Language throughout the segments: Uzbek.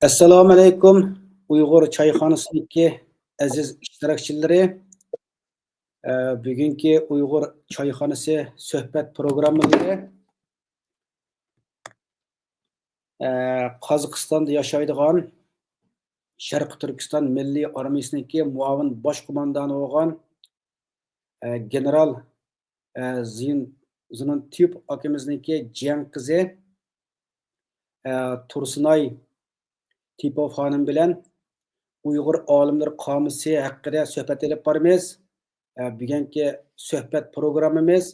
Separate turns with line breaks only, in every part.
Assalomu alaykum Uyg'ur choyxonasidagi aziz ishtirokchilari. Bugungi Uyg'ur choyxonasi suhbat programmalari Qozog'istonda yashaydigan Sharq Turkiston Milliy armiyasidagi muavin bosh qo'mondoni bo'lgan general Zinuntiyub akamizniki jiyan qizi Tursunay Tipov xonim bilan Uyg'ur olimlar qomusi haqida suhbat olib boramiz. Bugungi suhbat programmamiz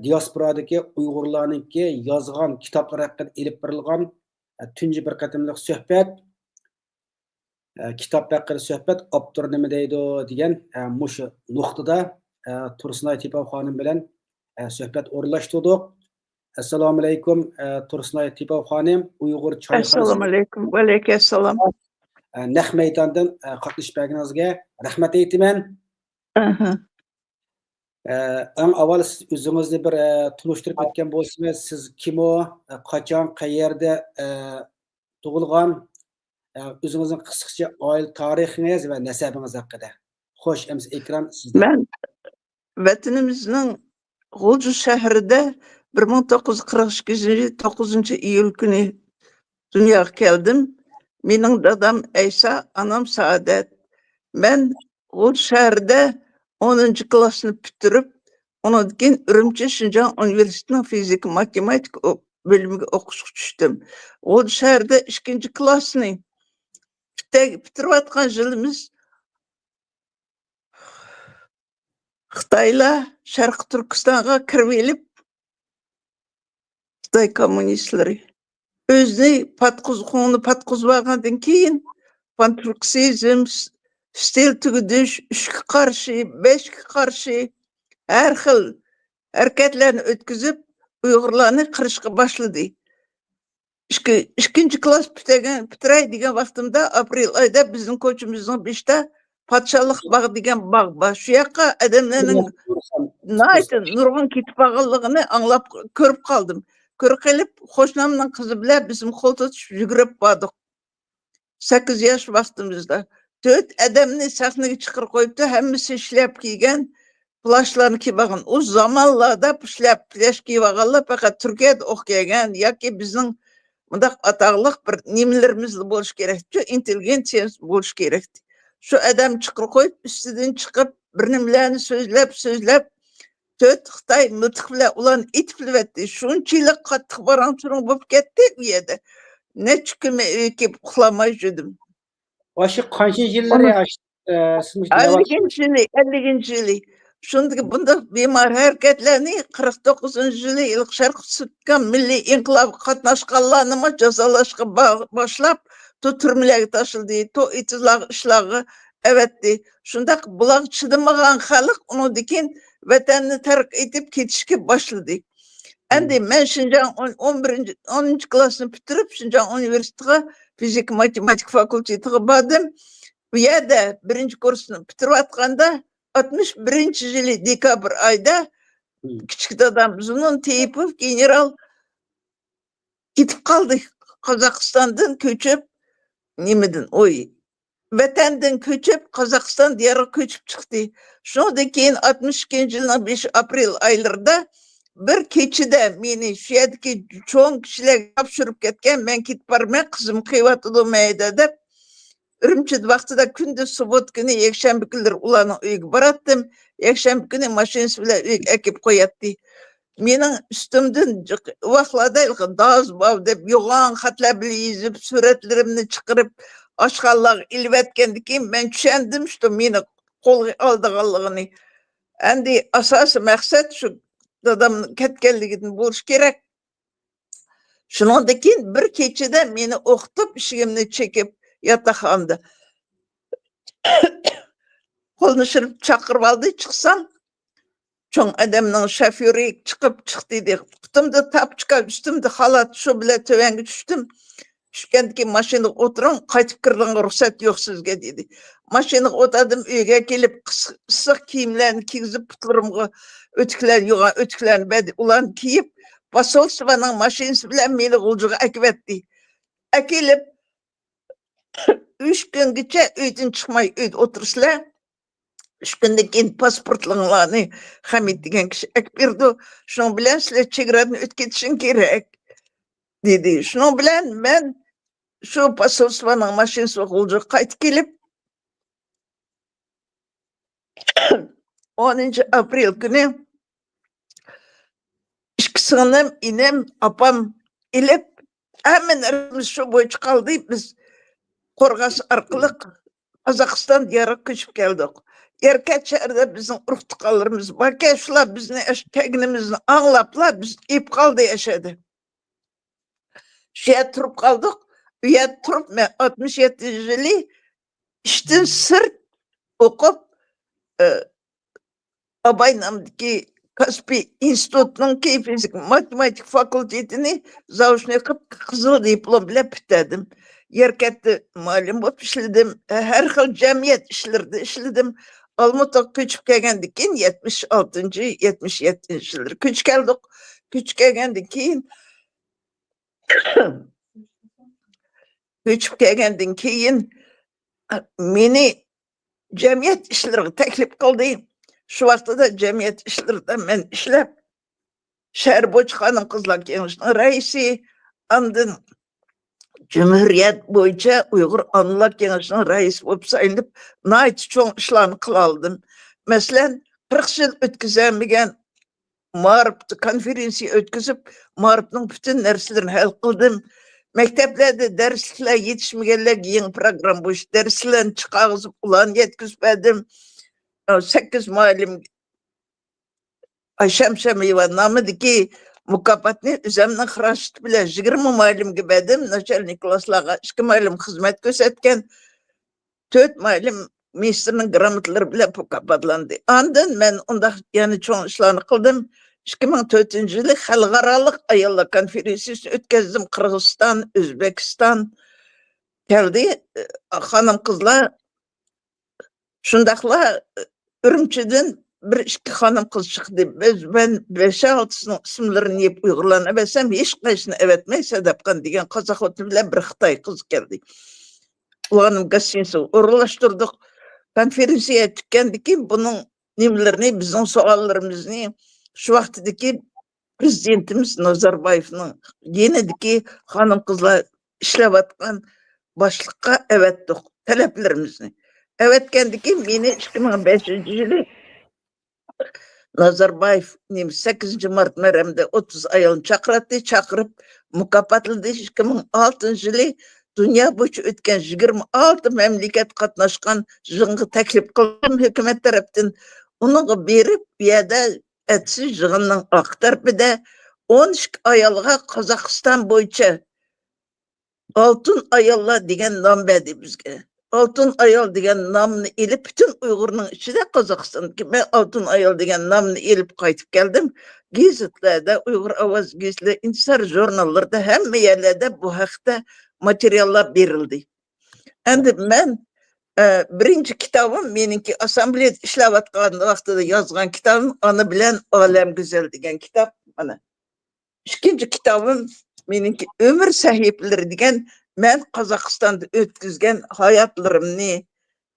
diasporadagi Uyg'urlarningki yozgan kitoblar haqida olib borilgan tunji bir qatimliq suhbat. Kitob haqida suhbat avtor nima deydi degan mushu nuqtada Tursunay Tipov xonim bilan suhbat o'rlashtirdik. Assalomu alaykum Tursunay Tipov xonim, Uyg'ur choyxonasi.
Assalomu alaykum. Va alaykum assalom.
Naq maydondan qatnashganingizga rahmat aytaman. Eng avval siz o'zingizni bir tunishtirib o'tgan bo'lsangiz, siz kim o, qachon, qayerda tug'ilgan, o'zingizning qisqacha oila tarixingiz va nasabingiz haqida. Xo'sh, endi ekran sizda.
Men vatanimizning G'o'ja shahrida 1942 9 iyul kuni dunyoga keldim. Mening dadam Aysa, anam Saadat. Men G'o'ja shahrida 10 klassni bitirib, ondan keyin Urumchi Shinjon universitetining fizika matematika bölümüge o'qishga tushdim. G'o'ja shahrida 2 klassni bitirib atgan yilimiz Xitoylar Sharq Turkistonga kirib elib, Xitoy kommunistlari o'zini patqizgandan keyin panturksizm, stil tugudish, 3'ga qarshi, 5'ga qarshi har xil harakatlarni o'tkazib, Uyg'urlarni qirishga boshladi. 2 klass bitiray degan vaqtimda aprel oyida bizning ko'chimizning 5'da Podshohlik bog' degan bog' bor. Shu yoqqa odamlarning nurg'un ketib qolganligini anglab ko'rib qoldim. Ko'rib qolib, qo'shnimning qizi bilan bizim qo'l tutishib yugurib bordik. 8 yosh vaqtimizda 4 odamni sahnaga chiqarib qo'yibdi, hammasi ishlab kiygan, plashlarni kiyib olgan. O zamonlarda ishlab plash kiyib olganlar faqat Turkiyada o'qigan yoki bizning bundaq ataqliq bir nimalarimiz bo'lish kerak, intelligensiyamiz bo'lish kerak. Şu adam chiqarib qo'yib, ustidan chiqib, bir nimalarni so'zlab 4 Xitoy nutq bilan ularni itiblayapti. Shunchalik qattiq baranturing bo'lib ketdi u yerda. Necha kun kelib uxlamay yurdim.
Oshi qancha yillar
siz 50 yili. Shundagi bunda bemor harakatlarni 49-yili ilk Sharq Turkiston milliy inqilob qatnashganlarni jazolashga boshlab, to turmalarga tashildi, to itizlar ishlari evetdi. Shundaq bular chidamagan xalq undan keyin vatanni tark etib ketishga boshladi. Endi men Shinjon 10 klassni bitirib, Shinjon universitetiga fizika matematika fakultetiga bordim. Bu yerda 1-kursni bitirib atganda 61-yili dekabr oyida kichik dadam Zinuntiyub general ketib qoldi. Qozog'istondan ko'chib, nimadan vatandan ko'chib, Qozog'iston diyoriga ko'chib chiqdi. Shundan keyin 62-yilning 5 aprel oylarida bir kechida meni shu yerdagi cho'ng kishilarga topshirib ketgan, men ketib bormay, qizim qilyotdi mayda deb Urumchi vaqtida kunduz subot kuni yakshanba kunlari ularning uyiga boratdim. Yakshanba kuni mashinasi bilan uyga akib qo'yatdi. Mening ustimdan vaqtlarda doz bov deb yo'g'on xatlar bilan yozib, suratlarimni chiqarib oshxonlar ilib etgandan keyin men tushundim, shu meni qo'lga oldiganligini. Endi asosiy maqsad shu dadamning ketganligidan bo'lish kerak. Shundan keyin bir kechada meni o'qitib, ishimni chekib yotoqxonada qo'lni shirib chaqirib oldi, chiqsam cho'ng odamning shofyori chiqdi dedi. Qutimda tapchka, ustimda xalat, shu bilan tövanga tushdim. Tushgandan keyin mashinaga o'tiring, qaytib kirishga ruxsat yo'q sizga dedi. Mashinaga o'tirdim, uyga kelib issiq kiyimlarni kiygizib, putlarimga o'tiklarni berdi. Ularni kiyib, posolstvoning mashinasi bilan meni G'o'jaga akib etdi. Akilib 3 güngacha uydan chiqmay uyda o'tirsizlar. 3 kundan keyin pasportlaringlarni Hamid degan kishi aytib berdi. Shuning bilan sizlar chegaradan o'tib ketishing kerak dedi. Shuning bilan men shu posolstvoning mashinasiga g'ulja qaytib kelib 10 aprel kuni ikki singlim, inim, opam ilib hamma narsamiz shu bo'yicha qoldi. Biz Qo'rg'as orqali Qozog'iston diyoriga ko'chib keldik. Erkat shahrida bizning urug' tuqqanlarimiz bor. Shular bizni tagnimizni anglablar, biz ip qoldi yashadi. Shu yerda turib qoldik. U yerda turib men 67-yili ishdan sirt o'qib Abay nomidagi Kaspiy institutining fizik matematik fakultetini zaochniy qilib qizil diplom bilan bitirdim. Erkatda muallim bo'lib ishladim. Har xil jamiyat ishlarida ishladim. Olmutaga ko'chib kelgandan keyin 76-77-yillar ko'chib keldik. Ko'chib kelgandan keyin meni jamiyat ishlariga taklif qildi. Shu vaqtda jamiyat ishlarida men ishlab shahar bo'yicha xotin-qizlar kengashining raisi, andin Cumhuriyet bo'yicha Uyg'ur onalar kengashining raisi bo'lib saylanib, nihoyat cho'ng ishlarni qila oldim. Masalan, 40 yil o'tkazilmagan ma'rif konferensiya o'tkazib, ma'rifning butun narsalarini hal qildim. Maktablarda darsliklar yetishmaganlarga yangi program bo'yicha darslarni chiqarib, ularni yetkazib berdim. 8 muallim Ayşem Şamiyeva nomidagi mukofotni o'zimning xarajati bilan 20 muallimga berdim. Начальник klasslarga 2 muallim xizmat ko'rsatgan. 4 muallim ministerning gramotlari bilan mukofotlandi. Ondan men unda yana cho'ng ishlarni qildim. 2004-yili xalqaro ayollar konferensiyasini o'tkazdim. Qirg'iziston, O'zbekiston keldi. Xonim-qizlar shundaqla Urumchidan bir ikki xonim-qiz chiqdi. Ben 5-6 ismlarini yeb Uyg'urlarni bilsam, hech qaysini evetmay Sadapqan degan qozoq xotini bilan bir Xitoy qiz keldi. Ularning gasstinsiga o'rlashtirdik. Konferensiya tutgandan keyin buning nimalarini, bizning savollarimizni shu vaqtdagi prezidentimiz Nazarboyevning yenidagi xonim-qizlar ishlayotgan boshliqqa evetdik talablarimizni. Evetgandan keyin meni 2005-yili Nazarboyev 8 mart maramda 30 ayolni chaqirib mukofotladi. 2006-yili dunyo bo'yicha o'tgan 26 mamlakat qatnashgan yig'inga taklif qildim hukumat tarafdan. Uni berib, bu yerda etsi yig'inning oq tarafida 12 ayolga Qozog'iston bo'yicha oltin ayollar degan nom berdi bizga. Oltin ayol degan nomni elib bütün Uyg'urning ichida Qozog'istondagi men oltin ayol degan nomni elib qaytib keldim. Gazetlarda, Uyg'ur ovoz gazetlar, Intisar jurnallarda hamma yerlarda bu haqda materiallar berildi. Endi men birinchi kitobim meniki assambleyada ishlayotgan vaqtida yozgan kitobim Ona bilan olam go'zal degan kitob mana. Ikkinchi kitobim meniki Umr sahifalari degan men Qozog'istonda o'tkazgan hayotlarimni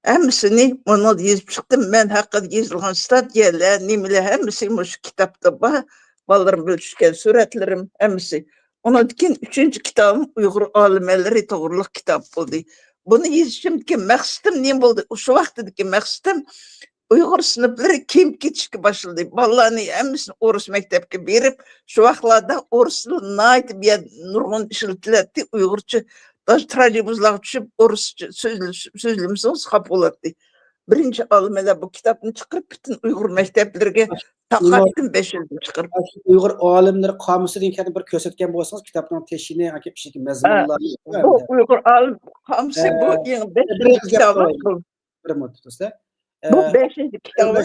hammasini mana yozib chiqdim. Men haqida yozilgan statyalar, nimalar hammasi shu kitobda bor. Bolalarım bölüşken suratlarım hammasi. Ondan keyin 3-chi kitobim Uyg'ur olimlari to'g'riliq kitob bo'ldi. Buni yozishimdagi maqsadim nima bo'ldi? O'sha vaqtdagi maqsadim Uyg'ur sinflari kim ketishga boshladi. Bolalarni hammasini o'ris maktabga berib, shu vaqtlarda o'ris tilini nurg'un ishlatiladi. Uyg'urcha trolleybuslarga tushib o'rischa so'zlamsangiz xafa bo'ladi. Birinchi olimlar bu kitobni chiqarib butun Uyg'ur maktablariga taqatdim 5 yilda chiqarib.
Uyg'ur olimlari qomusidan keyin bir ko'rsatgan bo'lsangiz, kitobning teshini, ichidagi mazmunlarni.
Bu Uyg'ur olim qomusi bu eng birinchi kitobi.
Bir muddatda.
Bu 5-chi kitobi.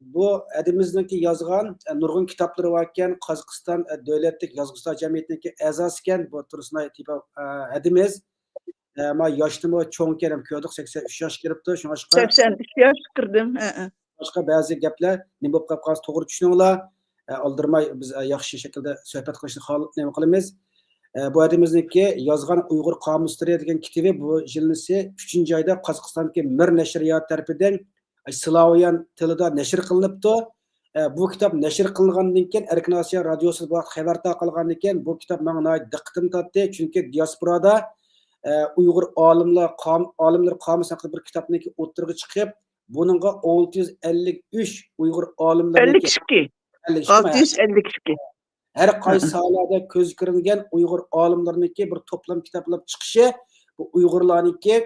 Bu adimizniki yozgan nurg'un kitoblari bor ekan. Qozog'iston davlatlik yozuvchilar jamiyatining a'zosi ekan. Bu Tursunay tipi adimiz. Ama yaşlımı çoğun kerem köydük 83 yaş kiripti.
83 yaş kirdim.
Başka bazı gaplar nima bo'lib qolsa to'g'ri tushuninglar. Aldırmay biz yaxshi shaklda suhbat qilishni nima qilamiz. Bu adimizniki yazgan Uyghur Kamusları degan kitobi bu jilnisi 3. ayda Qozog'istondagi Mir nashriyot tarafidan Slaviyan tilida nashr qilinibdi. Bu kitap nashr qilingandan keyin Erkin Osiyo radiosi bu xabar tarqalgandan keyin bu kitap menga diqqatimni tortdi, chunki diasporada Uyghur olimlar qomusi haqida bir kitobniki o'tirg'i chiqib, buningga 653 Uyghur olimlarniki
52.
52
652.
her qaysi sohada ko'z ko'ringan Uyg'ur olimlarniki bir to'plam kitoblar chiqishi, bu Uyg'urlarniki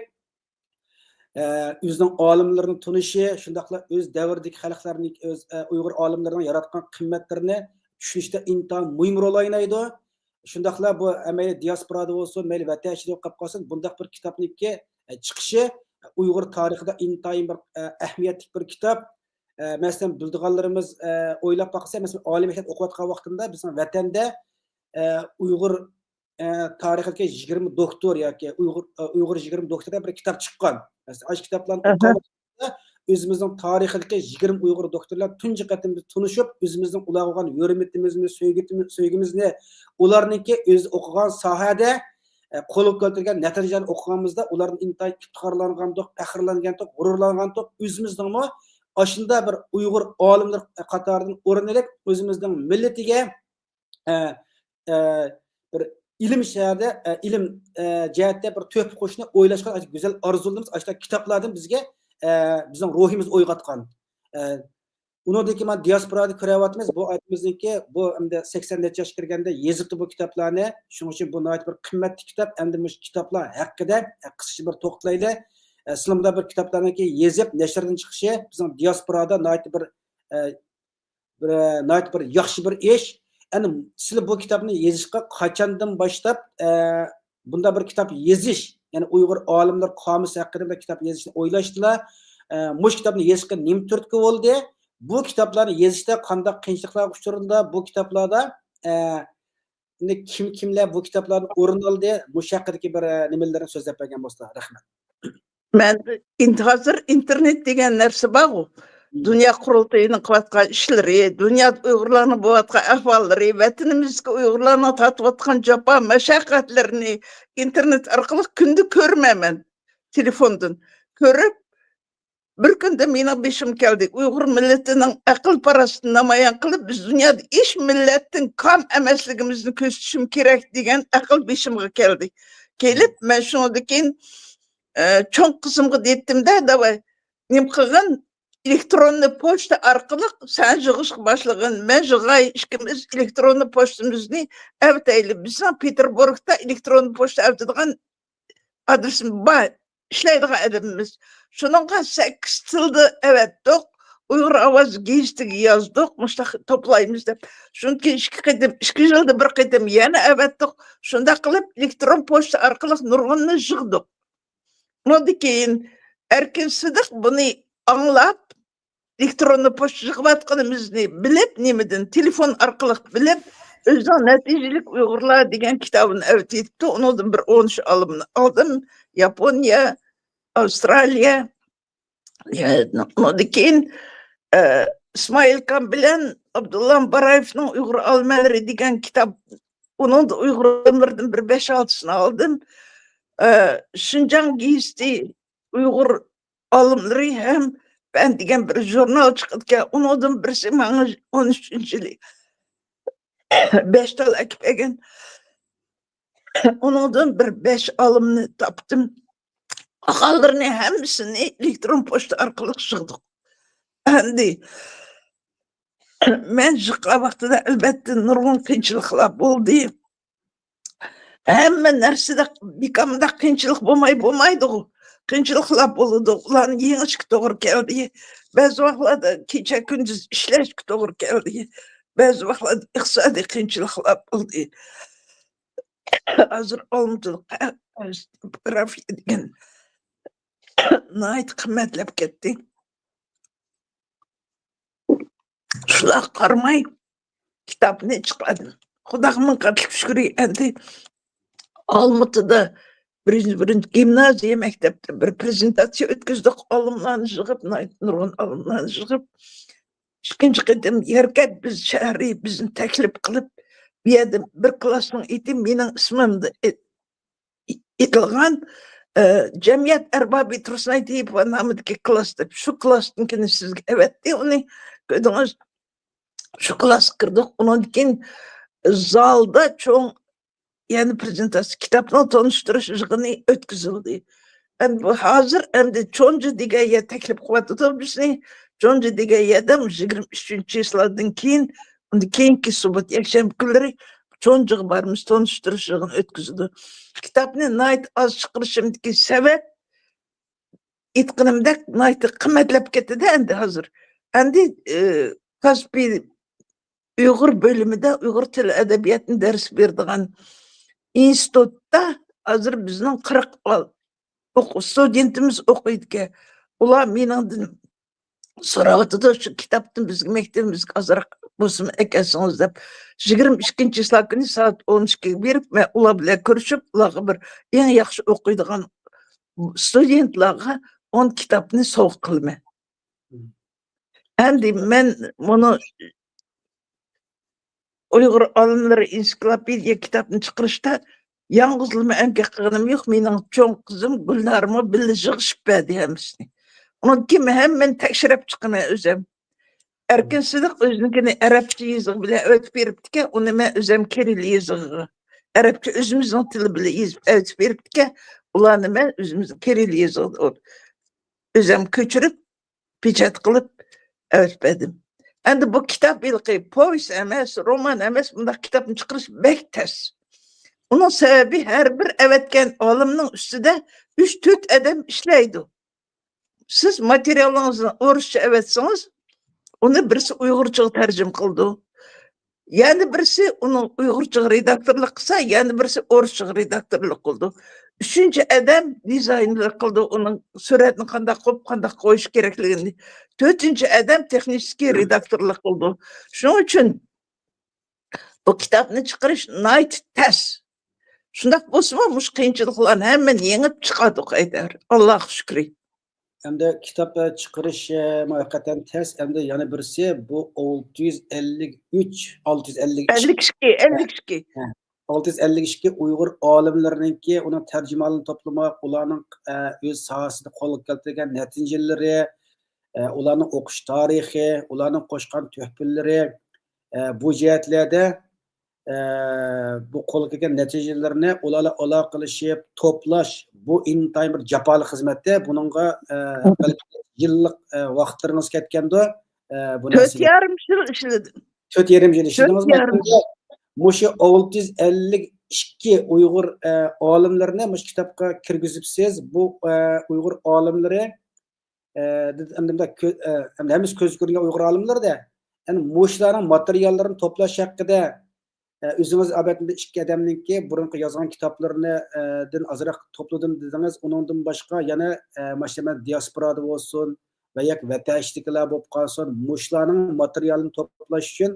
o'zining olimlarini tunishi, shundaqla o'z davridagi xalqlarning o'z Uyg'ur olimlarining yaratgan qimmatlarini tushunishda intayin muhim rol o'ynaydi. Shundaqla bu mayli diasporada bo'lsin, mayli vatan ichida o'qib qolsin, bundaq bir kitobniki chiqishi Uyg'ur tarixida intayin bir ahamiyatli bir kitob. Masalan, bildiganlarimiz o'ylab baqsa, masalan, oliy maktab o'qiyotgan vaqtimda bizning vatanda Uyg'ur tarixidagi 20 doktor yoki Uyg'ur 20 doktorda bir kitob chiqqan. Masalan, ash kitoblarni o'qib o'zimizning tarixidagi 20 Uyg'ur doktorlar tunji qatim tunishib, o'zimizning ularga bo'lgan hurmatimizni, sevgimizni ularniki o'z o'qigan sohada qo'lga keltirgan natijalarni o'qiganimizda ularning intayin iftiqorlangandik, faxrlangandik, g'ururlangandik, o'zimizning aslında bir Uyghur olimlar qatoridan o'rin olib, o'zimizning millatiga bir ilm shaharda, ilm jihatda bir to'p qo'shni o'ylashgan go'zal orzularimiz ashta kitoblardan bizga bizning ruhimiz o'yg'atgan. Unodagi men diasporada ko'ryapmiz, bu aytimizniki bu endi 80 necha yosh kirganda yezibdi bu kitoblarni. Shuning uchun bu nihoyat bir qimmatli kitob. Endi bu kitoblar haqida qisqacha bir to'xtalaydi. Sizlarda bir kitoblarniki yezib nashrdan chiqishi bizning diasporada nihoyat bir yaxshi bir ish. Endi siz bu kitobni yezishga qachondan boshlab bunda bir kitob yezish, ya'ni Uyg'ur olimlar qomusi haqida bir kitob yezishni o'ylashdilar. Mush kitobni yezishga nima turtki bo'ldi? Bu kitoblarni yezishda qanday qiyinchiliklar uchradi? Bu kitoblarda kimlar bu kitoblarni o'rin oldi? Bu haqidagi bir nimalarni so'zlab bergan bo'lsa, rahmat.
Ben hazır internet degan narsa bor. Dünya qurultayının qilayotgan ishlari, dünya Uyg'urlarning bo'layotgan ahvollari, vatanimizga Uyg'urlarning tatayotgan jafo mashaqqatlarini internet orqali kunda ko'rmayman. Telefondan ko'rib, bir kunda mening beshim keldi. Uyg'ur millatining aql parastini namoyon qilib, biz dunyoda ish millatning kam emasligimizni ko'rsatishim kerak degan aql beshimga keldi. Kelib, men shundan keyin cho'ng qizimga aytdim-da, davay, nim qilgan elektronniy pochta orqali sen yig'ishga boshlagan, men yig'ay ikkimiz elektronniy pochtamizni avtayli. Bizning Peterburgda elektronniy pochta avtadigan adresim bor, ishlaydigan adamimiz. Shuningga 8 tilda avatdik, Uyg'ur ovoz gazetiga yozdik, mushtaq toplaymiz deb. Shundan keyin 2 yilda bir qatam yana avatdik. Shunda qilib elektron pochta orqali nurg'unni yig'dik. Ondan keyin Erkin Sidiq buni anglab, elektronniy pochta yig'ayotganimizni bilib, nimadan telefon orqali bilib, o'zining natijalik Uyg'urlar degan kitobini avtayibdi. Undan bir 13 olimni oldim. Yaponiya, Avstraliya. Ondan keyin İsmail Kan bilan Abdullah Barayevning Uyg'ur olimlari degan kitob. Onun da Uyg'urlardan bir 5-6'sini aldım. Şinjan gizli Uyghur olimlari ham ben degan bir jurnal chiqdi. Undan birisi menga 13-yili 5 tal akib ekan. Undan bir 5 olimni topdim. Aqallarni hammasini elektron pochta orqali yig'dik. Endi men yig'gan vaqtida albatta nurg'un qiyinchiliklar bo'ldi. Hamma narsada bekamda qiyinchilik bo'lmaydi. Qiyinchiliklar bo'ladi. Ularni yengishga to'g'ri keldi. Ba'zi vaqtlarda kecha kunduz ishlashga to'g'ri keldi. Ba'zi vaqtlarda iqtisodiy qiyinchiliklar bo'ldi. Hozir olmachilik topografiya degan nihoyat qimmatlab ketdi. Shular qarmay kitobni chiqardim. Xudoga ming qatl shukri. Endi Olmatada birinchi gimnaziya maktabda bir prezentatsiya o'tkazdik. Olimlarni yig'ib, nurg'un olimlarni yig'ib, ikkinchi qatim yerkat biz shahriy bizni taklif qilib yedim bir klasning iti mening ismimda etilgan Cemiyet Erbabi Tursunay Tiyipova nomidagi klass deb shu klassnikini sizga evatdi uni ko'rdingiz. Shu klass kirdik. Undan keyin zalda cho'ng yani prezentatsiya kitobni tanishtirish yig'ini o'tkazildi. Endi bu hozir endi cho'nji degan taklif qilyapti bizni. Cho'nji degan yerda 23-yillardan keyin unda keyingi subat yakshanba kunlari cho'njiga bormiz tanishtirish yig'ini o'tkazdi. Kitobni nayt oz chiqarishimdagi sabab aytganimdek nayt qimmatlab ketdi endi hozir. Endi Kaspi Uyg'ur bölümünde Uyg'ur tili edebiyatini ders berdigan institutda hozir bizning 40 studentimiz o'qiydi. Ular meningdan so'rayotdi shu kitobni bizga maktabimizga ozroq bo'lsin ekasiniz deb 22-yil kuni soat 12 ga berib men ular bilan ko'rishib ularga bir eng yaxshi o'qiydigan studentlarga 10 kitobni sovg'a qilman. Endi men buni Uyghur olimlari ensiklopediya kitobini chiqarishda yolg'izlama emgak qilganim yo'q. Mening cho'ng qizim Gulnarmi birga yig'ishib berdi hammasini. Undan keyin ham men tekshirib chiqaman o'zim. Erkin Sidiq o'zinikini arabcha yozuq bilan o'tib beribdi-ku, uni men o'zim kiril yozug'i. Arabcha o'zimizning tili bilan yozib o'tib beribdi-ku, ularni men o'zimizning kiril yozug'i o'zim ko'chirib, pechat qilib o'tib berdim. Endi bu kitap ilqi povest emas, roman emas, bundaq kitobni chiqarish bek tez. Uning sababi har bir evatgan olimning ustida 3-4 adam ishlaydi. Siz materialingizni o'rischa evatsangiz, uni birisi uyg'urchaga tarjima qildi. Yani birisi uning uyg'urchaga redaktorlik qilsa, yani birisi o'rischaga redaktorlik qildi. Üçüncü adam dizaynlar qildi, uning suratini qanday qo'yish kerakligini. Dördüncü adam texnik redaktorlik qildi. Shuning uchun bu kitobni chiqarish night test. Shunday bo'lsa, mush qiyinchiliklarni hammani yengib chiqadi qaytar. Allohga shukr.
Endi kitap chiqarish muvaffaqiyatan tez. Endi yana birisi bu 652 Uyg'ur olimlariningki uni tarjimalarni to'plamoq, ularning o'z sohasida qo'lga keltirgan natijalari, ularning o'qish tarixi, ularning qo'shgan tuhfalari bu jihatlarda bu qo'lga kelgan natijalarni ularga aloqalashib to'plash bu intayin bir jafoli xizmatda. Buningga yillik vaqtlaringiz ketganda bu
4,5 yil ishladim.
4,5 yil ishladingiz. Muşu 652 Uyghur olimlarini muş kitapga kirgizibsiz. Bu Uyghur olimlari hemiz ko'z ko'rgan Uyghur olimlari da yani muşlarning materiallarini to'plash haqida o'zingiz albatta 2 odamningki burunqi yozgan kitoblarini din azroq to'pladim dedingiz. Uningdan boshqa yana mashama diasporada bo'lsin va yak vatashliklar bo'lib qolsin, muşlarning materialini to'plash uchun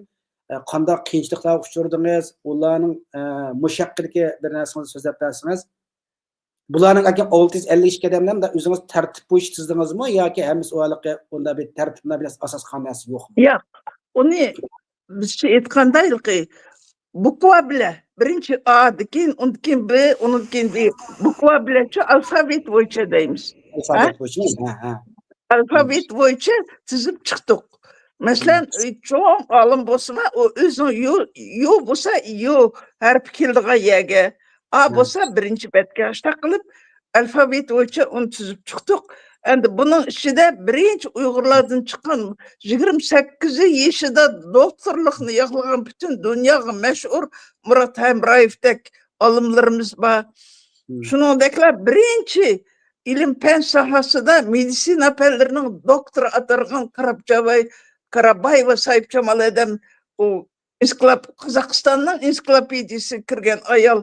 qanday qiyinchiliklarga uchradingiz, ularning mushaqqatga bir narsani so'zlab bersangiz. Bularning akan 652 odamdan da o'zingiz tartib bo'yicha chizdingizmi yoki hammasi o'liqi unda bir tartibna bilan asos qanasi yo'qmi?
Yo'q. Uni biz aytgandayki bukva bilan birinchi A keyin undan keyin B, undan keyin D. Bukva bilan alfabet bo'yicha deymiz.
Alfabet bo'yicha.
Alfabet bo'yicha tizib chiqdik. Masalan, cho'ng olim bo'lsa, u o'zini yo bo'lsa, yo harfi keldigan yerga, A bo'lsa birinchi betga ashta qilib alfabet bo'yicha uni tuzib chiqdik. Endi buning ichida birinchi Uyg'urlardan chiqqan 28 yoshida doktorlikni yig'ilgan butun dunyoga mashhur Murat Hamrayevdek olimlarimiz bor. Shuningdeklar birinchi ilm fan sohasida meditsina fanlarining doktori atalgan Karabayeva sahibjamal adam u Qozog'istonning ensiklopediyasi kirgan ayol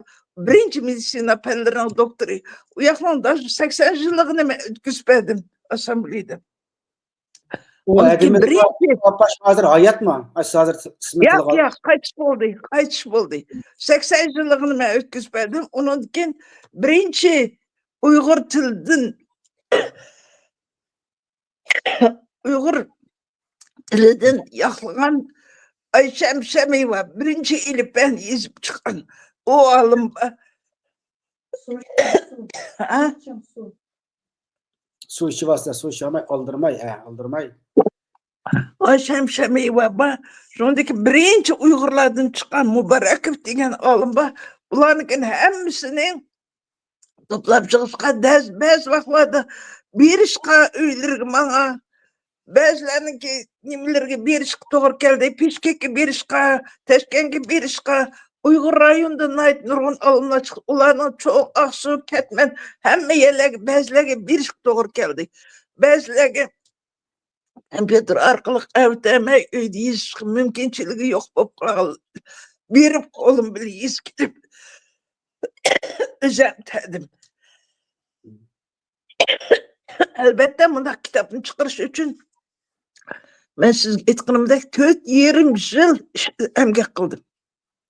birinchi meditsina fanlarining doktori. U yoqning 80 yilligini men o'tkazdim assambleyada.
U hozir hayotmi? Hozir
Yo'q, qaytish bo'ldi. 80 yilligini men o'tkazdim. Undan keyin birinchi Uyg'ur tilidan Uyg'ur tilidan yoqilgan Ayşem Şemiyeva birinci ilip ben yazıp çıkan o alım ha?
Su içivazsa su içemay, aldırmay.
Ayşem Şemiyeva şundaki birinci Uygurlardan çıkan Mübarekov degen alım bularnıkin hemmisinin toplap çıkışka bez vaxtlarda bir işqa öylerge mağa bazılarınki nimelerge bir işqa doğru keldi, Pişkek'e bir işqa, Teşken'e bir işqa, Uygur rayonundan ait nurgun alımlar çıktı. Ularının çoğu Aksu, Ketmen, hemme yerlerge, bazılarge bir işqa doğru keldi. Bazılarge kompüter arkalık evdemey öyle yiyiş mümkünçiligi yok bop kaldı. Birip kolum bile yiyiş gidip özem tedim. Elbette bunda kitabını çıkarış için ben siz etkinimde 4 yerim yıl emgek kıldım.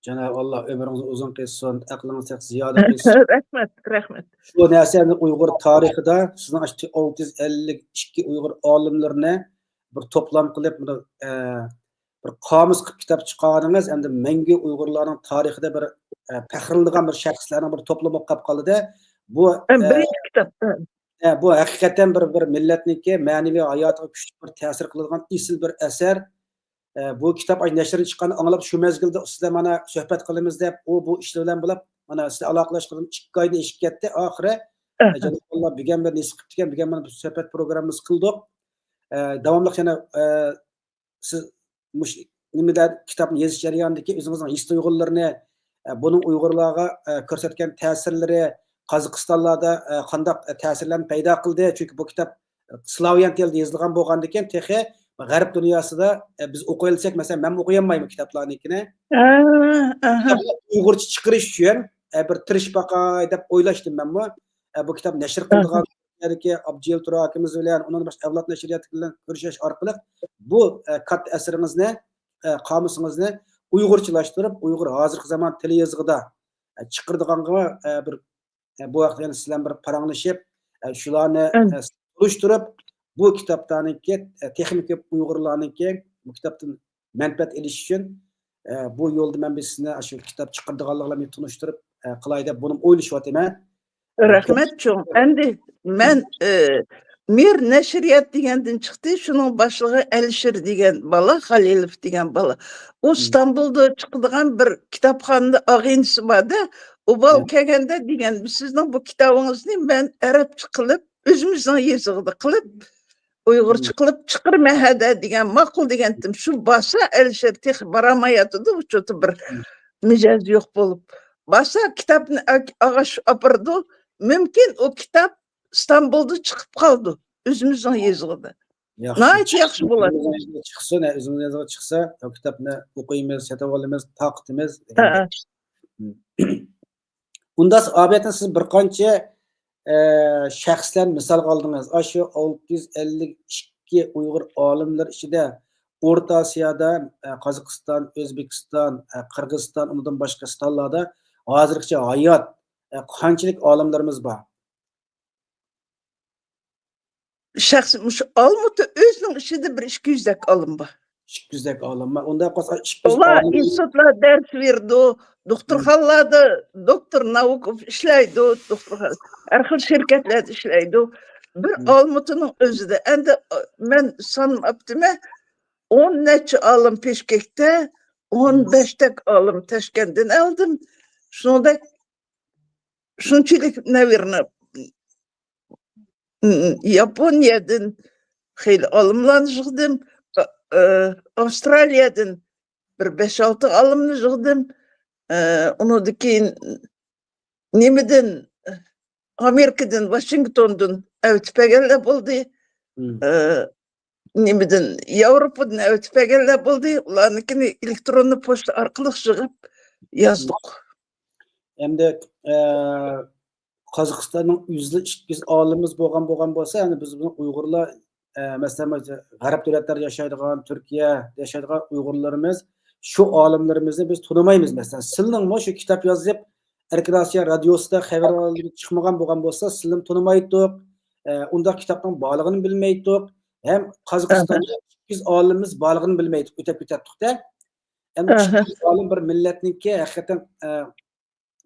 Cenab-ı Allah ömrünüz uzun kılsın, aklınız ziyade kılsın.
Rahmet.
Şu näseni Uygur tarihida sizin 652 Uygur alimlerini bir toplam kılıp bir kamus kılıp kitap çıkarınız. Endi mengi Uygurların tarihida bir pahrildigan bir şahslarning bir toplama qilib qoldi. Bu
Birinci kitap.
bu hakikaten bir milletniki manevi hayotiga kuchli bir ta'sir qiladigan isil bir eser. Bu kitap nashrdan chiqqan anglab shu mezgilda sizlar mana suhbat qilamiz deb bu ishlar bilan bo'lib mana sizlar aloqalashib 2 oyda eshib ketdi. Oxiri Cenab-ı Allah bir nasib qilgan, bir mana bu suhbat programmamiz qildik. Davomli yana siz nimalar kitobni yozish jarayonidagi o'zingizning his tuyg'ularini buning Uyg'urlarga ko'rsatgan ta'sirlari Qozog'istonlarda qanday ta'sirlarni paydo qildi. Chunki bu kitob Slavyan tilida yozilgan bo'lgandan keyin texi G'arb dunyosida biz o'qiy olsak, masalan, men o'qiy olmayman kitoblarnikini. Uyg'urcha chiqarish uchun bir tirish baqay deb o'ylashdim men bu kitob nashr qilgan yoki Abjil Turakimiz bilan uning boshqa avlod nashriyati bilan ko'rishish orqali bu katta asringizni, qomusingizni Uyg'urchalashtirib, Uyg'ur hozirgi zamon tili yozig'ida chiqardiganga bir bu vaqtda yana sizlar bir paranglashib, shularni surishtirib, bu kitobdaniki texnik Uyg'urlarniki bu kitobdan manfaat olish uchun bu yo'lda men sizni shu kitob chiqardiganlarni tunishtirib qilay deb buni o'ylashyapman.
Rahmet çok. Endi men Mir Neşriyat degenden çıktı. Şunun başlığı Elşir degen bala, Halilov degen bala. O İstanbul'da çıkıdığan bir kitapxanada ağinisi vardı. O bal kelgende degen sizin bu kitabınızı ben Arapça kılıp, özümüzden yazıqda kılıp, Uygurca kılıp çıkırmahada degen makul degendim. Şu basa Elşir tek baramayatıdı. Bu çoğu bir mecaz yok bulup. Basa kitabını ağaç apardı. Mümkün o kitap İstanbul'da çıkıp kaldı. Özümüzden yazıldı. Nayet yaxşı bular.
Çıksa, özümüzden yazılı çıksa, o kitabını okuyumuz, satıb alımız, taqtimiz. Unda abiyetten siz bir qancha şəxslər misal qaldınız. Aşı 652 Uyğur alimlər içində Orta Asiyada, Qozog'iston, O'zbekiston, Qirg'iziston, undan boshqa stonlarda hozirgacha hayot qanchalik olimlarimiz bor?
Şəxsmiş almıdı özünün işində bir 200'dək alım var.
200'dək olim var. Onda qosa 200
Ola institutlar ders verdi, doktorxanalarda doktor Naukov işləydi, doktor hər xil şirkətlərdə işləydi. Bir almıtının özü də. Endi mən sanmaptım 10 neçə alım Peşkekdə, 15'tek alım Teşkent'den aldım. Şunda şunçilik naverno Japonya'dan xeyli alımlarını yığdım. Avustralya'dan bir 5-6 alımını yığdım. Onudaki nemeden Amerika'dan, Washington'dan ötüpegelle buldu. Nemeden Avrupa'dan ötüpegelle buldu. Ularınkini elektronlu posta arkalık yığıp yazdık.
Hem de Qozog'istonning 100-200 olimimiz bo'lgan bo'lsa, yani biz buni Uyg'urlar masalan G'arb davlatlarda yashaydigan, Turkiya yashaydigan Uyg'urlarimiz shu olimlarimizni biz tunimaymiz. Masalan, sizning shu kitob yozib Erkidasiya radiosida xabar chiqmagan bo'lgan bo'lsa, sizni tunimaydik. Unda kitobning borlig'ini bilmaydik. Hem Qozog'istonda 200 olimimiz borlig'ini bilmaydik. O'tib ketdik-da. Endi
Aha.
olim bir millatniki haqiqatan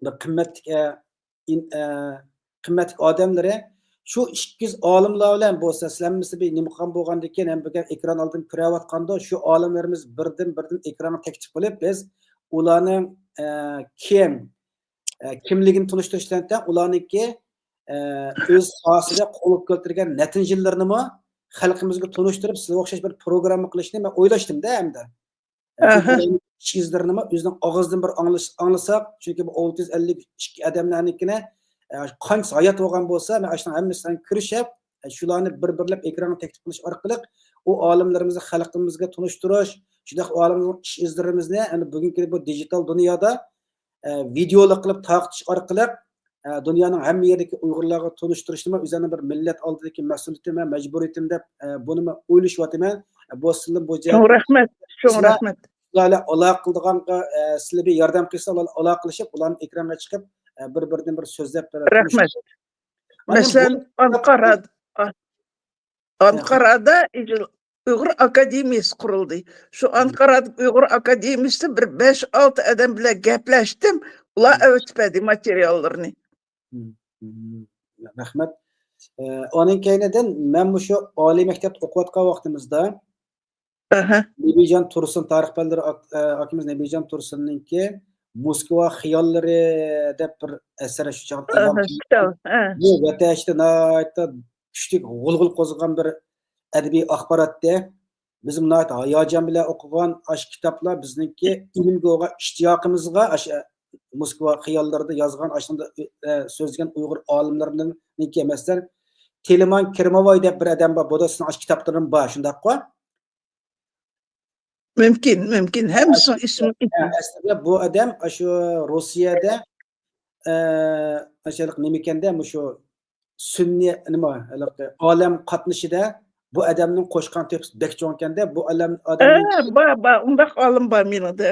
bir qimmatli odamlari shu 200 olimlar bilan bo'lsa, sizlarmisi bir nima qilgan bo'lgandan keyin ham bir ekran oldida ko'rayotganda shu olimlarimiz birdan ekranga taklif qilib, biz ularni kimligini tunishtirishdan tang ularniki o'z sohasida qo'lga keltirgan natijalarni xalqimizga tunishtirib, sizga o'xshash bir programma qilishni men o'ylashdim-da hamda.
Aha.
Ishingizlarni o'zining og'zidan bir anglasak, chunki bu 652 odamlarnikini qancha hayot bo'lgan bo'lsa, men ashuni hammasidan kirishib, shularni bir-birlab ekranga taklif qilish orqali u olimlarimizni xalqimizga tunishtirish, shunday olimlarning ish izlarimizni endi bugungi bu digital dunyoda videolar qilib taqtish orqali dunyoning hamma yeridagi Uyg'urlarga tunishtirishni o'zini bir millat oldidagi mas'uliyatim va majburiyatim deb buni men o'ylashyapman. Bu sizlar bu
Çok rahmet. Çok rahmet.
ularla aloqa qildiganqa sizlar bir yordam qilsa, ular aloqa qilishib, ularni ekranga chiqib bir-biridan bir so'zlab
Rahmet. Mesela Ankara'da Uyghur Akademiyası kuruldu. Şu Ankara'da Uyghur Akademiyası bir 5-6 adam bile gepleştim. Ular öğretmedi materyallarını.
Rahmat. Onun keynidan men shu oliy maktabda o'qiyotgan vaqtimizda Nebijon Tursun tarix fanlari akimiz Nebijon Tursunningki Moskva xiyollari deb bir asari shu chog'da e'lon qildi. Bu vatashda nayta kuchli g'ulg'ul qo'zg'agan bir adabiy axborotda bizim nayt hayajon bilan o'qigan ash kitoblar bizningki ilmga bo'lgan ishtiyoqimizga Moskva xiyollarida yozgan ashunda so'zlagan Uyg'ur olimlarininki emaslar Teleman Kirmovoy deb bir odam bor, bodasini ash kitoblarim bor, shundaqmi?
Mümkün. Hemsi ismi.
Aslida bu odam shu Rossiyada ashaliq nima ekanda, shu sunniy nima, olam qatnashida bu odamning qo'shgan tepsi bekjon ekanda, bu odamning
Undaq olim bor menida.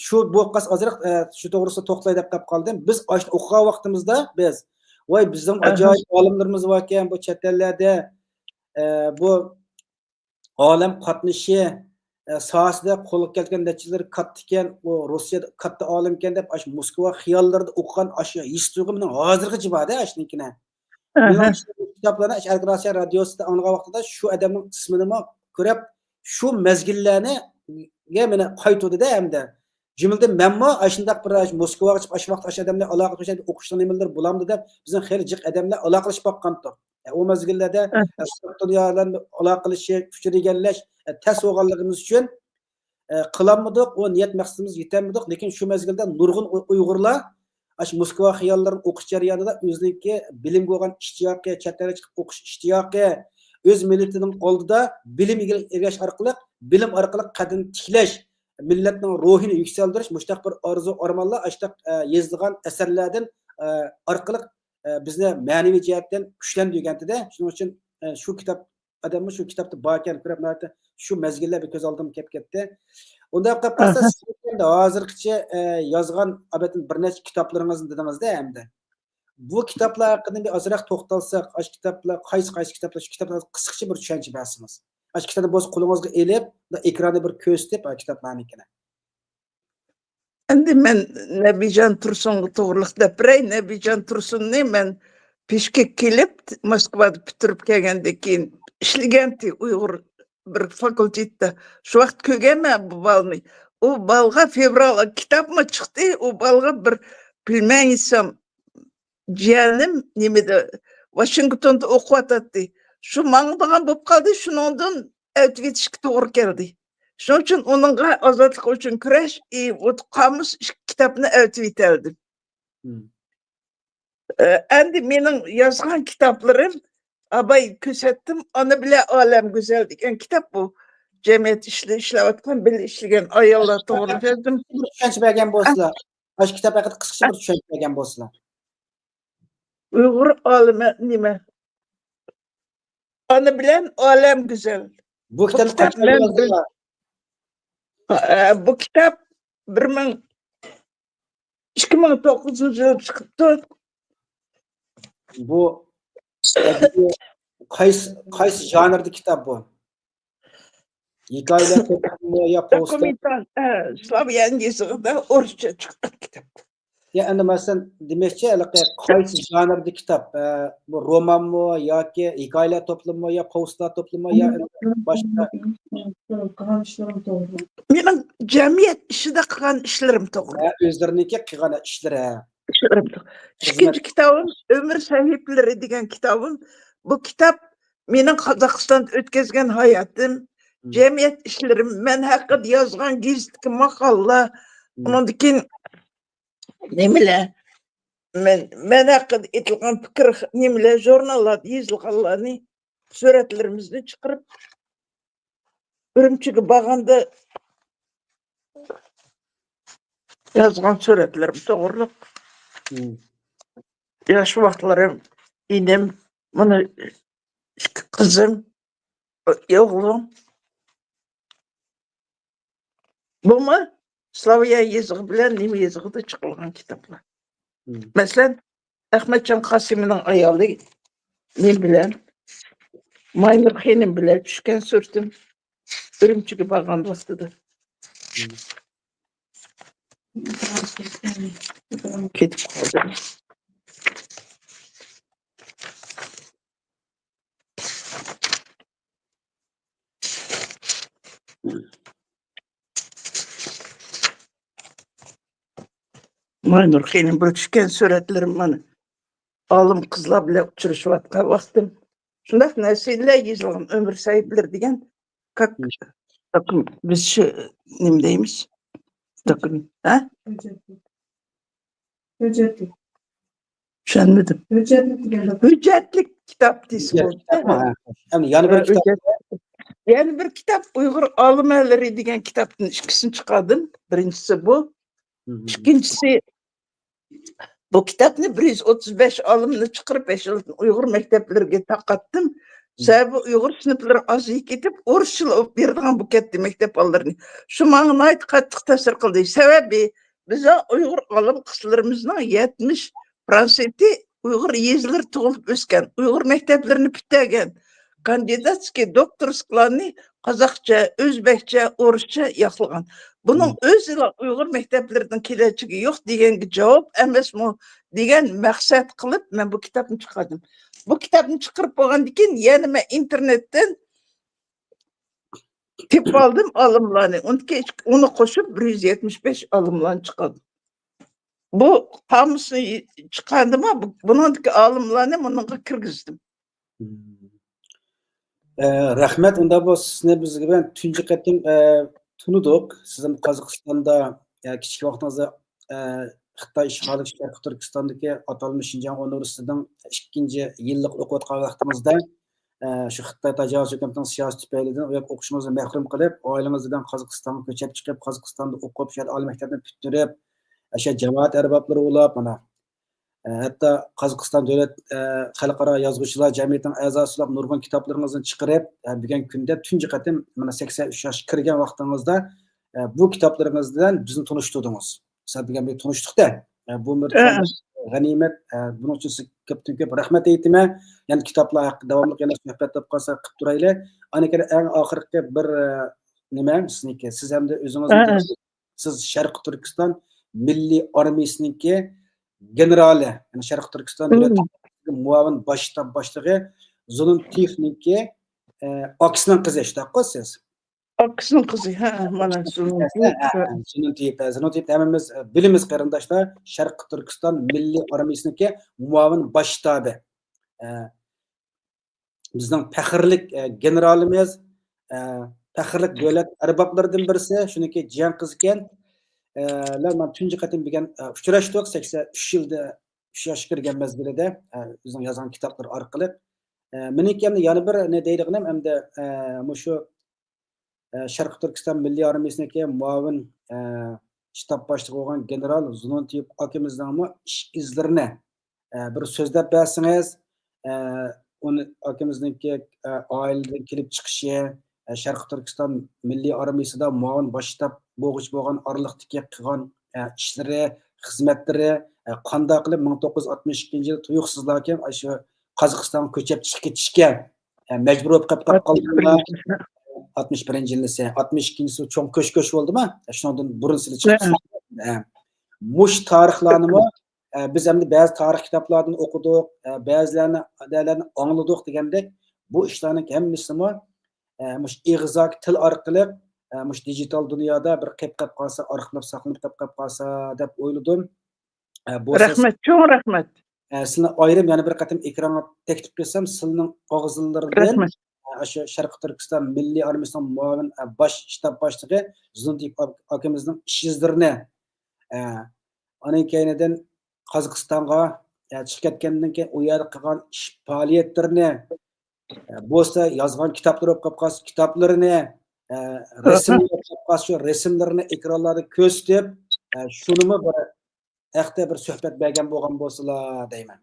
Shu bu qas ozroq shu to'g'risida to'xtalay deb qoldim. Biz ashni o'qigan vaqtimizda biz voy bizning ajoyib olimlarimiz bor ekan bu chet ellarda bu olam qatnashi sohasida qo'lga kelgan natijalar katta ekan, u Rossiyada katta olim ekan deb ash Moskva xiyollarida o'qigan ash his tuyg'u hozirgacha bor-da ashnikini. Men kitoblarni Sharq Rossiya radiosida anglagan vaqtida shu odamning ismini ko'rib, shu mezgillarni meni qaytdi-da hamda. Jumilda menmo ashundaq bir Moskvaga chiqib ash vaqt ash odamlar aloqa qilishadi, o'qishni nimalar bo'lamdi deb bizning xeyli jiq odamlar aloqa qilishib boqqandik. O mezgillarda dunyolarni aloqa qilish, fikr egallash tas bo'lganligimiz uchun qilolmadik, o niyat maqsadimiz yetelmadik, lekin shu mezgilda nurg'un Uyg'urlar ash Moskva xiyollarini o'qish jarayonida o'ziniki bilimga bo'lgan ishtiyoqi, chet elga chiqib o'qish ishtiyoqi, o'z millatining oldida bilim egallash orqali, bilim orqali qadam tiklash, millatning ruhini yuksaltirish, mushtaq bir orzu armonlar ashtaq yozilgan asarlardan orqali bizni ma'naviy jihatdan kuchlantirganda, shuning uchun shu kitob odamni shu kitobda bor ekan ko'rib, shu mezgillar bir ko'z oldimga kelib ketdi. Unda qilib qolsa, siz hozirgacha yozgan albatta bir nechta kitoblaringizni dedingizda hamda. Bu kitoblar haqida bir ozroq to'xtalsak, ash kitoblar qaysi kitoblar, shu kitoblar qisqacha bir tushuncha bersimiz. Ash kitobni bo'z qo'lingizga elib, ekranda bir ko'rsatib, ash kitoblarnikini.
Endi men Nebijon Tursunga to'g'riliq deb beray. Nebijon Tursunni men Bishkek kelib, Moskvada bitirib kelgandan keyin ishlaganti Uyg'ur bir fakultetda. Shu vaqt ko'rganman bu balni. U balga fevral kitobmi chiqdi, u balga bir bilmaysam jiyanim nimada Washingtonda o'qiyotdi. Shu mangdigan bo'lib qoldi, shuningdan o'tib ketishga to'g'ri keldi. Shuning uchun uningga ozodlik uchun kurash, qomus kitobni o'tib etildim. Endi mening yozgan kitoblarim abay ko'rsatdim, ona bilan olam go'zal degan kitob bu. Jamiyat ishlayotgan, birga ishlagan ayollar to'g'ri yozdim.
Tushuncha bergan bo'lsalar, ash kitob haqida qisqacha bir tushuncha bergan bo'lsalar.
Uyg'ur olimi nima? Ona bilan olam go'zal.
Bu kitobni qachon yozdilar?
Bu kitob 2009-yilda chiqibdi.
Bu qaysi janrda kitob bu? hikoyalar to'plami yo posta
Dokumental, Slavyan yazıqda Orusça çıqqan kitap.
ya endi masalan demakchi qaysi janrda kitob bu romanmi yoki hikoyalar to'plami yo postlar to'plami yo boshqa
Mening jamiyat ishida qilgan ishlarim to'g'ri.
o'zlariniki qilgan ishlari
İşlerim to'g'ri. İkinci kitabım Ömür Sahipleri degan kitabım. Bu kitap mening Qozog'istonda o'tkazgan hayotim, jamiyat ishlarim, men haqida yozgan gazetdagi maqolalar, undan keyin nimalar, men haqida aytilgan fikr, nimalar, jurnallarda yozilganlarni suratlarimizni chiqarib Urumchiga borganda yozgan suratlarim to'g'ri. Yosh vaqtlarim, inim, mana ikki qizim, o'g'lim. Bumi Slavya yezig'i bilan nima yezig'ida chiqilgan kitoblar. Masalan, Ahmadjon Qosimning ayoli men bilan Maynur xonim bilan tushgan surtim Urumchiga borgan vaqtida. Ketib qoldim. Maynur xonim bilan tushgan suratlarim mana olim qizlar bilan uchrashayotgan vaqtim. Shundaq narsalar yozilgan Ömür Sahipleri degan biz shu nima deymiz? Dokument, ha? Hujjatlik. Tushunmadim. Hujjatlik kitap deysiz bo'ldi.
Endi yana bir kitap
Yani bir kitap Uyg'ur olimlari degan kitapni ikkisini chiqardim. Birinchisi bu. İkincisi bu kitapni 135 olimni chiqarib 5 yil Uyg'ur maktablariga taqatdim. Sababi Uyg'ur sinflari ozayib ketib, o'rischa beradigan bu katta maktab bolalarni. Shu menga qattiq ta'sir qildi. Sababi biz Uyg'ur olim qizlarimizning 70% Uyg'ur yezlari tug'ilib o'sgan, Uyg'ur maktablarini bitirgan, kandidatskiy doktorsklarni qozoqcha, o'zbekcha, o'rischa yoqlagan. Buning o'zi Uyg'ur maktablarining kelajagi yo'q deganga javob emasmi degan maqsad qilib men bu kitobni chiqardim. Bu kitobni chiqarib bo'lgandan keyin yana men internetdan tepib oldim olimlarni. Uni qo'shib 175 olimlarni chiqardim. Bu qamusni chiqardimi? Buningdagi olimlarni bunga kirgizdim.
Rahmat, unda bu sizni bizga bilan tunji qatim tunudik. Siz ham Qozog'istonda kichik vaqtingizda Xitoy ishg'oli Sharqiy Turkistondagi atalmish Shinjon universitetining 2-yillik o'qiyotgan vaqtingizda shu Xitoy tajovuz hukumatining siyosati tufaylidan o'qishingizni mahrum qilib, oilangiz bilan Qozog'istonga ko'chib chiqib, Qozog'istonda o'qib, shu oliy maktabni bitirib, o'sha jamoat arboblari bo'lib, mana hatto Qozog'iston davlat xalqaro yozuvchilar jamiyatining a'zosi bo'lib nurg'un kitoblaringizni chiqarib, bugungi kunda tunji qatim mana 83 yoshga kirgan vaqtingizda bu kitoblaringiz bilan bizni tanishtirdingiz. Siz bilan bir tanishdik-da. Bu g'animat. Buning uchun sizga ko'p rahmat aytaman. Yana kitoblar haqida davomli yana suhbat olib qolsa qilib turaylik. Ana keyin eng oxirgi bir nima sizniki? Siz hamda o'zingiz siz Sharqiy Turkiston Milliy armiyasiniki generali, yani Sharqiy Turkiston davlat muavin bosh shtab boshlig'i Zulun Tiyevniki aksining qizi shtaqqa siz.
Aksinin qizi, ha, mana Zulun
Tiyev hammamiz bilimiz qarindoshlar Sharqiy Turkiston Milliy armiyasiniki muavin bosh shtabi. Bizning faxrlik generalimiz, faxrlik davlat arboblaridan birisi, shuniki Jiyan qiz ekan. Men tunji qatim bilgan uchrashdik 83 yilda 3 yoshga kirgan mezgilida bizning yozgan kitoblar orqali. Meniki ham yana bir ne deydiganim hamda shu Sharqiy Turkiston Milliy armiyasiniki muavin shtab boshlig'i bo'lgan general Zuluntiyev akimizning ish izlarini bir so'zlab bersangiz, uni akimizningki oiladan kelib chiqishi, Sharqiy Turkiston Milliy armiyasida muavin bosh shtab bo'lgan oraliqdagi qilgan ishlari, xizmatlari qanday qilib 1962-yil tuyuqsizlarga shu Qozog'istonga ko'chib chiqib ketishga majbur bo'lib qolganlar. 61 yilisi, 62-si cho'ng ko'ch bo'ldimi? Shundan burun sizlar chiqibsiz. Mush tarixlarni biz endi ba'zi tarix kitoblardan o'qidik, ba'zilarini angladik degandek, bu ishlarning hammasini mush ig'zoki til orqali mush digital dunyoda bir qilib qolsa, arxivlab saqlanib qolib qolsa deb o'yladim.
Rahmat, cho'ng rahmat.
Sizlarni ayrim yana bir qatim ekranga taklif qilsam, sizlarning og'izlaridan
Rahmat.
shu Sharq Turkiston Milliy armiyasining muavin bosh shtab boshlig'i Zundip akamizning ish izlarini Onun keyinidan Qozog'istonga chiqib ketgandan keyin u yerda qilgan ish faoliyatlarini bo'lsa yozgan kitoblar o'qib qolsa kitoblarini rasmlar o'qib qolsa shu rasmlarini ekranlarda ko'rsatib shunimi bir haqda bir suhbat bergan bo'lgan bo'lsalar deyman.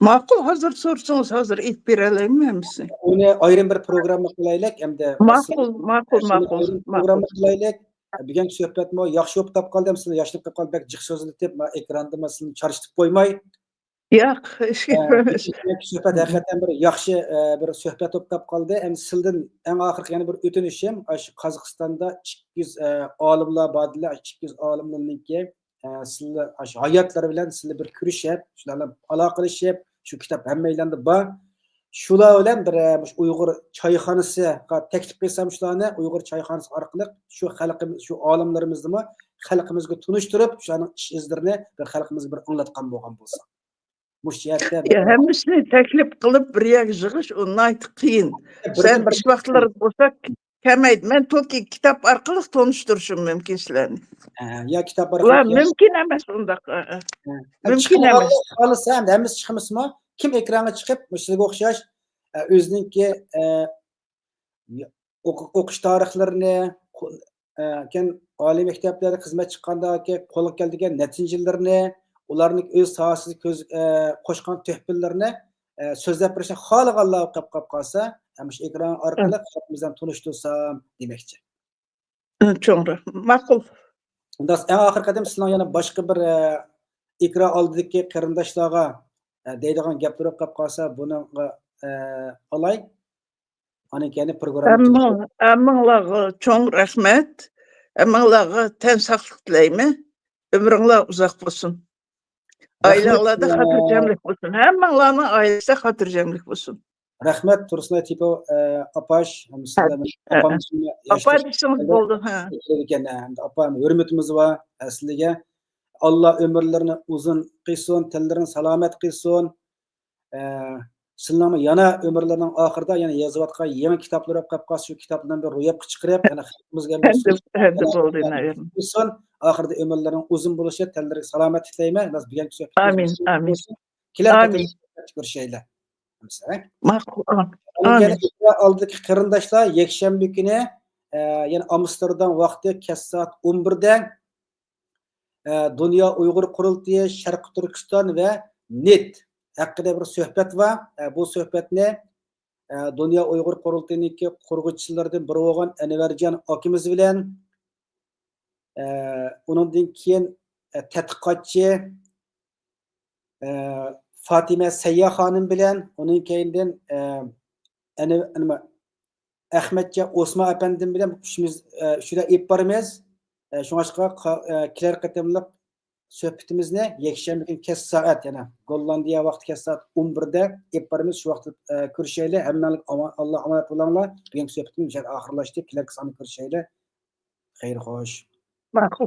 Ma'qul, hozir so'rsangiz hozir aytib bera olmayman.
Uni ayrim bir programma qilaylik hamda
Ma'qul.
Programma qilaylik. Bugun suhbatmi yaxshi o'tib qoldim, sizlar yoshlik qilib qolib jiq so'zlatib, ekranda masalan charchitib qo'ymay.
Yo'q, hech gapimiz.
Suhbat haqiqatan bir yaxshi bir suhbat o'tib qoldi. Endi sizdan eng oxirgi yana bir o'tinishim, shu Qozog'istonda 200 olimlar bordilar, 200 olimlarniki sizlar shu hayotlari bilan sizlar bir ko'rishib, shularga aloqalashib, shu kitob hammaylanda bor. Shular bilan bir Uyg'ur choyxonasiga taklif qilsam shularni Uyg'ur choyxonasi orqali shu xalqimiz, shu olimlarimizni xalqimizga tunishtirib, shularning ish izlarini bir xalqimizga bir anglatgan bo'lgan bo'lsa. Bu yerda
hammasini taklif qilib bir yoq yig'ish unday qiyin. Sen ish vaqtlari bo'lsa kamaydi. Men to'ki kitob orqali tanishtirishim mumkin sizlarni.
Ya kitob orqali.
Ular mumkin emas undaq. Mumkin emas.
Xohlasa ham hammasi chiqmasmi? Kim ekranga chiqib, sizga o'xshash o'ziningki o'qish tarixlarini, keyin oliy maktablarda xizmat chiqqanda qo'lga keladigan natijalarini, ularning o'z sohasiga qo'shgan tuhfallarini so'zlab berishni xohlaganlar o'qib qolsa, shu ekran orqali xalqimizdan tanishtirsam demoqchi.
To'g'ri, ma'qul.
Unda eng oxirgi qadam sizlar yana boshqa bir ekran oldidagi qarindoshlarga deydigan gaplar o'qib qolsa, bunga olay. Ana keyin programma.
Ammalarga cho'ng rahmat. Ammalarga tan saqlik tilayman. Ömrünglar uzoq bo'lsin. Ailalarda xotirjamlik bo'lsin. Hammalarning oilasida xotirjamlik bo'lsin.
Rahmat Tursunay Tipo apash,
Apa desangiz bo'ldi, ha.
Apam hurmatimiz va asliga Allah ömürlerini uzun qilsin, tillarini salomat qilsin. Sizlarni yana ömürlerinin ahirida yana yozayotgan yangi kitoblar o'qib qolsa, shu kitoblardan bir ro'yobga chiqarib, yana xalqimizga bo'lsin. Ahirida ömürlerin uzun bo'lishi, tillariga salomatlik tilayman. Biz bugun
amin.
Kelar ko'rishaylar.
Ma'qul.
Oldiki qarindoshlar yakshanba kuni yana Amsterdam vaqti kech soat 11 da Dünya Uyg'ur qurultiyi Sharq Turkiston va NET haqida bir suhbat va bu suhbatni Dünya Uyg'ur qurultiyiniki qurg'uvchilaridan biri bo'lgan Anvarjon akamiz bilan undan keyin tadqiqotchi Fatima Sayya xonim bilan uning keyindan Ahmadja Osman apandim bilan shuda ep boramiz. Shunga kelar qatimliq suhbatimizni yakshanba kuni kech soat yana Gollandiya vaqti kech soat 11 da ep boramiz. Shu vaqtda ko'rishaylik. Hammalik Alloh omonat bo'linglar. Bugun suhbatimiz oxirlashdi. Kelar qismini ko'rishaylik. Xayr xo'sh.
Ma'qul.